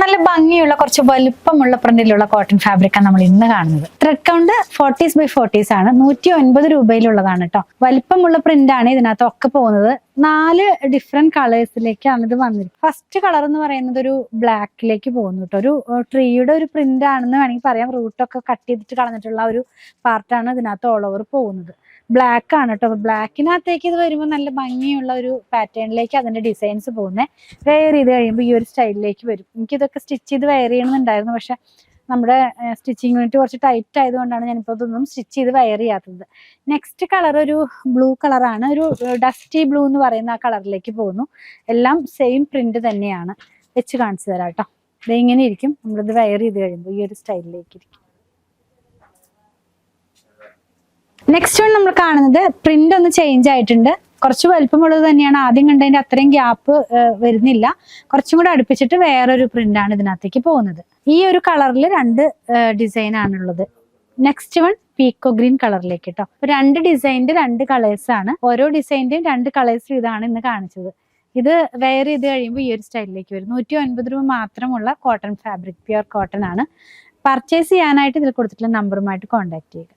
നല്ല ഭംഗിയുള്ള കുറച്ച് വലുപ്പമുള്ള പ്രിന്റിലുള്ള കോട്ടൺ ഫാബ്രിക്കാണ് നമ്മൾ ഇന്ന് കാണുന്നത്. Thread count 40s by 40s ആണ്. 109 രൂപയിലുള്ളതാണ് കേട്ടോ. വലിപ്പമുള്ള പ്രിന്റ് ആണ് ഇതിനകത്തൊക്കെ പോകുന്നത്. 4 ഡിഫറെന്റ് കളേഴ്സിലേക്കാണ് ഇത് വന്നിരിക്കുന്നത്. ഫസ്റ്റ് കളർ എന്ന് പറയുന്നത് ഒരു ബ്ലാക്കിലേക്ക് പോകുന്നു കേട്ടോ. ഒരു ട്രീയുടെ ഒരു പ്രിന്റ് ആണെന്ന് വേണമെങ്കിൽ പറയാം. റൂട്ടൊക്കെ കട്ട് ചെയ്തിട്ട് കളഞ്ഞിട്ടുള്ള ഒരു പാർട്ടാണ് ഇതിനകത്ത് ഓൾ ഓവർ പോകുന്നത്. ബ്ലാക്ക് ആണ് കേട്ടോ. ബ്ലാക്കിനകത്തേക്ക് ഇത് വരുമ്പോൾ നല്ല ഭംഗിയുള്ള ഒരു പാറ്റേണിലേക്ക് അതിന്റെ ഡിസൈൻസ് പോകുന്നത്. വെയർ ചെയ്ത് കഴിയുമ്പോൾ ഈ ഒരു സ്റ്റൈലിലേക്ക് വരും. എനിക്കിതൊക്കെ സ്റ്റിച്ച് ചെയ്ത് വെയർ ചെയ്യണമെന്നുണ്ടായിരുന്നു, പക്ഷെ നമ്മുടെ സ്റ്റിച്ചിങ് യൂണിറ്റ് കുറച്ച് ടൈറ്റ് ആയതുകൊണ്ടാണ് ഞാനിപ്പോൾ ഇതൊന്നും സ്റ്റിച്ച് ചെയ്ത് വെയർ ചെയ്യാത്തത്. നെക്സ്റ്റ് കളർ ഒരു ബ്ലൂ കളറാണ്. ഒരു ഡസ്റ്റി ബ്ലൂ എന്ന് പറയുന്ന ആ കളറിലേക്ക് പോകുന്നു. എല്ലാം സെയിം പ്രിന്റ് തന്നെയാണ്. വെച്ച് കാണിച്ചു തരാം കേട്ടോ. ഇത് ഇങ്ങനെ ഇരിക്കും. നമ്മളിത് വെയർ ചെയ്ത് കഴിയുമ്പോൾ ഈ ഒരു സ്റ്റൈലിലേക്ക് ഇരിക്കും. നെക്സ്റ്റ് വൺ നമ്മൾ കാണുന്നത് പ്രിന്റ് ഒന്ന് ചേഞ്ച് ആയിട്ടുണ്ട്. കുറച്ച് വലുപ്പമുള്ളത് തന്നെയാണ്. ആദ്യം കണ്ടതിന്റെ അത്രയും ഗ്യാപ്പ് വരുന്നില്ല. കുറച്ചും കൂടെ അടുപ്പിച്ചിട്ട് വേറൊരു പ്രിന്റ് ആണ് ഇതിനകത്തേക്ക് പോകുന്നത്. ഈ ഒരു കളറിൽ 2 ഡിസൈൻ ആണുള്ളത്. നെക്സ്റ്റ് വൺ പീക്കോ ഗ്രീൻ കളറിലേക്ക് കേട്ടോ. 2 ഡിസൈനിന്റെ 2 കളേഴ്സ് ആണ്. ഓരോ ഡിസൈന്റെയും 2 കളേഴ്സ് ഇതാണ് ഇന്ന് കാണിച്ചത്. ഇത് വെയർ ചെയ്ത് കഴിയുമ്പോൾ ഈ ഒരു സ്റ്റൈലിലേക്ക് വരും. 109 രൂപ മാത്രമുള്ള കോട്ടൺ ഫാബ്രിക്, പ്യുർ കോട്ടൺ ആണ്. പർച്ചേസ് ചെയ്യാനായിട്ട് ഇതിൽ കൊടുത്തിട്ടുള്ള നമ്പറുമായിട്ട് കോൺടാക്ട് ചെയ്യുക.